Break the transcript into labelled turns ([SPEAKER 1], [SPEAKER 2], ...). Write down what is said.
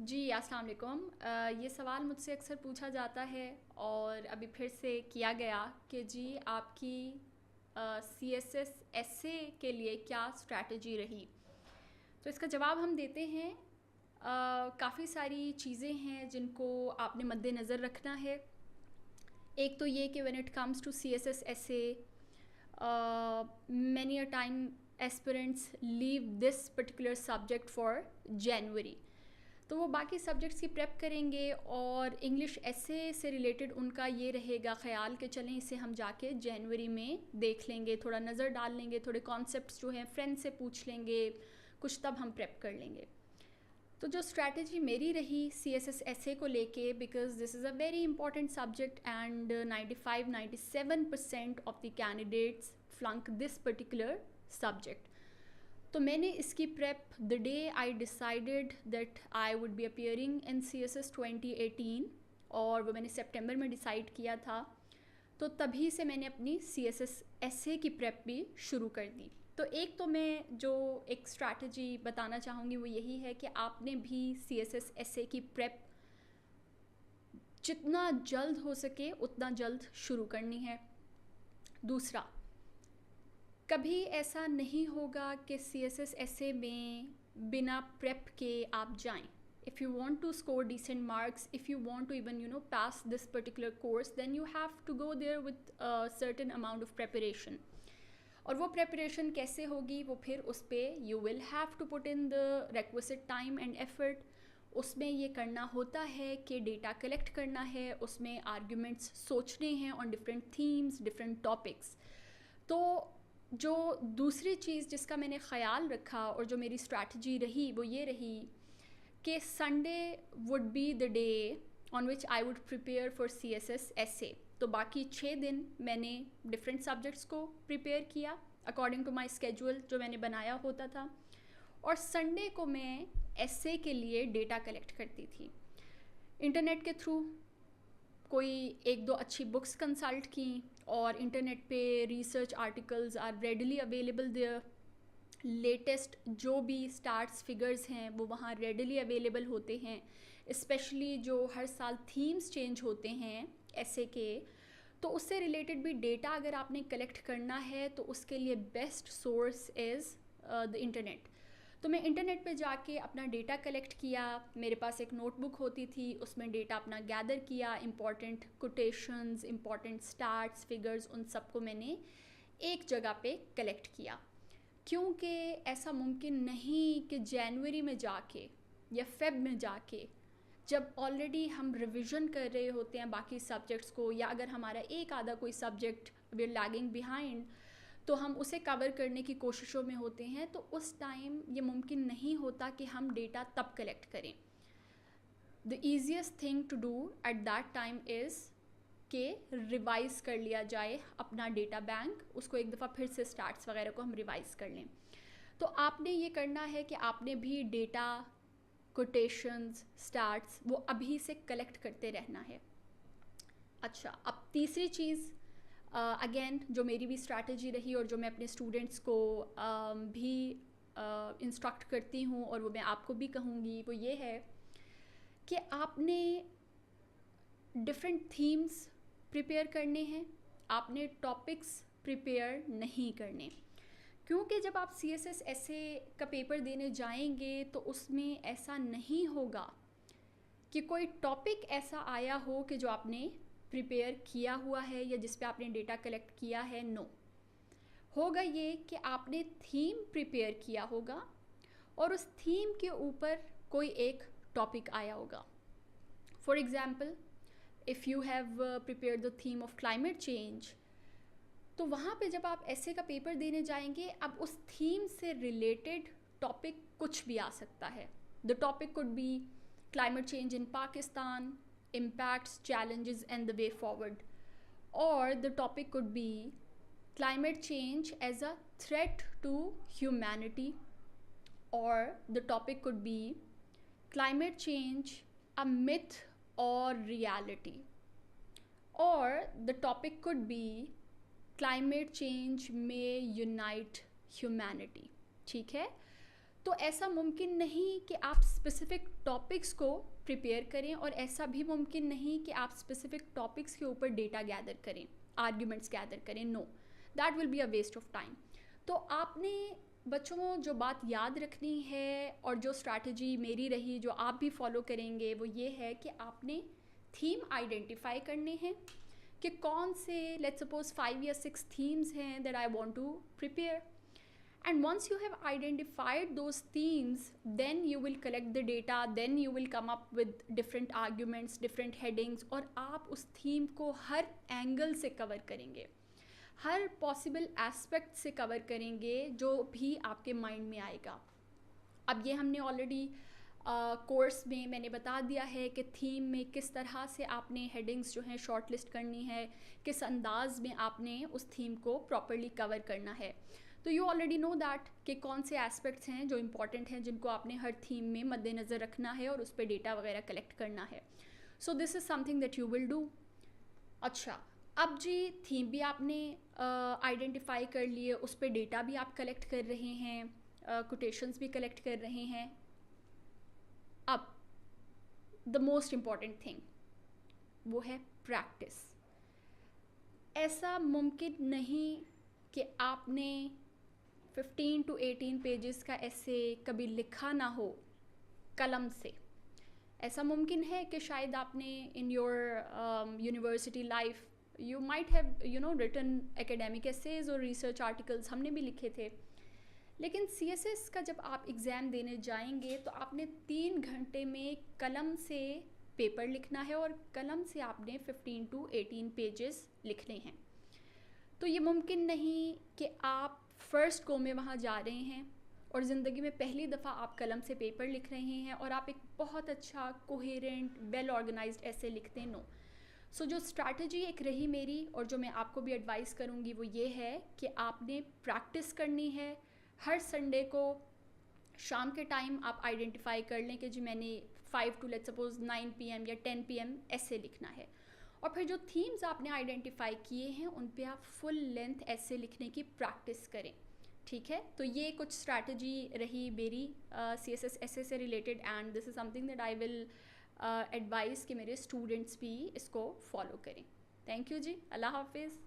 [SPEAKER 1] जी, अस्सलाम वालेकुम। ये सवाल मुझसे अक्सर पूछा जाता है और अभी फिर से किया गया कि जी आपकी CSS एसए के लिए क्या स्ट्रैटेजी रही। तो इसका जवाब हम देते हैं। काफ़ी सारी चीज़ें हैं जिनको आपने मद्देनज़र रखना है। एक तो ये कि when it comes to CSS essay, many a time aspirants leave this particular subject for January। तो वो बाकी सब्जेक्ट्स की प्रेप करेंगे और इंग्लिश ऐसे से रिलेटेड उनका ये रहेगा ख्याल कि चलें इसे हम जाके जनवरी में देख लेंगे, थोड़ा नज़र डाल लेंगे, थोड़े कॉन्सेप्ट्स जो हैं फ्रेंड से पूछ लेंगे, कुछ तब हम प्रेप कर लेंगे। तो जो स्ट्रैटेजी मेरी रही CSS एसए को लेके, because this is a very important subject and 95-97% of the candidates flunk this particular subject. तो मैंने इसकी prep the day I decided that I would be appearing in CSS 2018, और वो मैंने सितंबर में डिसाइड किया था। तो तभी से मैंने अपनी CSS एसए की प्रेप भी शुरू कर दी। तो एक तो मैं जो एक स्ट्रैटेजी बताना चाहूँगी वो यही है कि आपने भी CSS एसए की प्रेप जितना जल्द हो सके उतना जल्द शुरू करनी है। दूसरा, कभी ऐसा नहीं होगा कि CSS एसए में बिना प्रेप के आप जाएं। If you want to score decent marks, if you want to even pass this particular course, then you have to go there with a certain amount of preparation। और वो preparation कैसे होगी, वो फिर उस पर you will have to put in the requisite time and effort. उसमें ये करना होता है कि डेटा कलेक्ट करना है, उसमें आर्ग्यूमेंट्स सोचने हैं on different themes, different topics. तो जो दूसरी चीज़ जिसका मैंने ख़याल रखा और जो मेरी स्ट्रैटेजी रही वो ये रही कि Sunday would be the day on which I would prepare for CSS essay. तो बाकी 6 दिन मैंने डिफरेंट सब्जेक्ट्स को प्रिपेयर किया अकॉर्डिंग टू माई स्केड्यूल जो मैंने बनाया होता था, और संडे को मैं एसए के लिए डेटा कलेक्ट करती थी इंटरनेट के थ्रू। कोई एक दो अच्छी बुक्स कंसल्ट की, और इंटरनेट पे research articles are readily available there. Latest जो भी स्टार्ट्स फिगर्स हैं वो वहाँ रेडली अवेलेबल होते हैं, स्पेशली जो हर साल थीम्स चेंज होते हैं ऐसे के। तो उससे रिलेटेड भी डेटा अगर आपने कलेक्ट करना है तो उसके लिए best source is the internet. तो मैं इंटरनेट पे जाके अपना डेटा कलेक्ट किया। मेरे पास एक नोटबुक होती थी, उसमें डेटा अपना गैदर किया, important quotations, important starts figures, उन सबको मैंने एक जगह पे कलेक्ट किया। क्योंकि ऐसा मुमकिन नहीं कि जनवरी में जाके या फेब में जाके, जब ऑलरेडी हम रिवीजन कर रहे होते हैं बाकी सब्जेक्ट्स को, या अगर हमारा एक आधा कोई subject we are lagging behind तो हम उसे कवर करने की कोशिशों में होते हैं, तो उस टाइम ये मुमकिन नहीं होता कि हम डेटा तब कलेक्ट करें। The easiest thing to do at that time is के रिवाइज़ कर लिया जाए अपना डेटा बैंक, उसको एक दफ़ा फिर से स्टार्ट्स वगैरह को हम रिवाइज़ कर लें। तो आपने ये करना है कि आपने भी डेटा, कोटेशंस, स्टार्ट्स वो अभी से कलेक्ट करते रहना है। अच्छा, अब तीसरी चीज़ अगेन जो मेरी भी स्ट्रैटेजी रही और जो मैं अपने स्टूडेंट्स को भी इंस्ट्रक्ट करती हूँ और वो मैं आपको भी कहूँगी, वो ये है कि आपने डिफरेंट थीम्स प्रिपेयर करने हैं, आपने टॉपिक्स प्रिपेयर नहीं करने। क्योंकि जब आप CSS एसए का पेपर देने जाएंगे तो उसमें ऐसा नहीं होगा कि कोई टॉपिक ऐसा आया हो कि जो आपने प्रिपेयर किया हुआ है या जिस पे आपने डेटा कलेक्ट किया है। नो, होगा ये कि आपने थीम प्रिपेयर किया होगा और उस थीम के ऊपर कोई एक टॉपिक आया होगा। For example, if you have prepared the theme of climate change, तो वहाँ पे जब आप ऐसे का पेपर देने जाएंगे, अब उस थीम से रिलेटेड टॉपिक कुछ भी आ सकता है। The topic could be climate change in Pakistan, impacts, challenges and the way forward, or the topic could be climate change as a threat to humanity, or the topic could be climate change a myth or reality, or the topic could be climate change may unite humanity। ठीक है, तो ऐसा मुमकिन नहीं कि आप specific topics को prepare करें, और ऐसा भी मुमकिन नहीं कि आप स्पेसिफिक टॉपिक्स के ऊपर डेटा गैदर करें, आर्ग्यूमेंट्स गैदर करें. No, that will be a waste of time. तो आपने बच्चों को जो बात याद रखनी है, और जो स्ट्रैटेजी मेरी रही जो आप भी फॉलो करेंगे, वो ये है कि आपने थीम आइडेंटिफाई करने हैं कि कौन से, लेट्स सपोज 5 या 6 themes हैं that I want to prepare. And once you have identified those themes, then you will collect the data, then you will come up with different arguments, different headings, और आप उस theme को हर angle से cover करेंगे, हर possible aspect से cover करेंगे जो भी आपके माइंड में आएगा. अब ये हमने ऑलरेडी कोर्स में मैंने बता दिया है कि थीम में किस तरह से आपने हेडिंग्स जो हैं शॉर्ट लिस्ट करनी है, किस अंदाज में आपने उस थीम को प्रॉपरली कवर करना है. तो यू ऑलरेडी नो दैट कि कौन से एस्पेक्ट्स हैं जो इम्पॉर्टेंट हैं, जिनको आपने हर थीम में मद्देनज़र रखना है और उस पर डेटा वगैरह कलेक्ट करना है. So this is something that you will do. अच्छा, अब जी थीम भी आपने आइडेंटिफाई कर लिए, उस पर डेटा भी आप कलेक्ट कर रहे हैं, कोटेशंस भी कलेक्ट कर रहे हैं. अब द मोस्ट इम्पॉर्टेंट थिंग वो है प्रैक्टिस. ऐसा मुमकिन नहीं कि आपने 15 to 18 पेजेस का ऐसे कभी लिखा ना हो कलम से. ऐसा मुमकिन है कि शायद आपने in your university life you might have written academic essays और रिसर्च आर्टिकल्स, हमने भी लिखे थे. लेकिन CSS का जब आप एग्ज़ाम देने जाएंगे तो आपने 3 घंटे में कलम से पेपर लिखना है, और कलम से आपने 15 to 18 पेजेस लिखने हैं. तो ये मुमकिन नहीं कि आप फर्स्ट गो में वहाँ जा रहे हैं और ज़िंदगी में पहली दफ़ा आप कलम से पेपर लिख रहे हैं और आप एक बहुत अच्छा कोहेरेंट वेल ऑर्गेनाइज्ड ऐसे लिखते. नो. सो जो स्ट्रैटेजी एक रही मेरी, और जो मैं आपको भी एडवाइस करूँगी, वो ये है कि आपने प्रैक्टिस करनी है. हर संडे को शाम के टाइम आप आइडेंटिफाई कर लें कि जी मैंने 5 to लेट्स सपोज 9 PM या 10 PM ऐसे लिखना है, और फिर जो थीम्स आपने आइडेंटिफाई किए हैं उन पे आप फुल लेंथ ऐसे लिखने की प्रैक्टिस करें. ठीक है, तो ये कुछ स्ट्रैटेजी रही मेरी CSS ऐसे से related, and this is something that I will advice कि मेरे स्टूडेंट्स भी इसको फॉलो करें. थैंक यू जी. अल्लाह हाफिज़.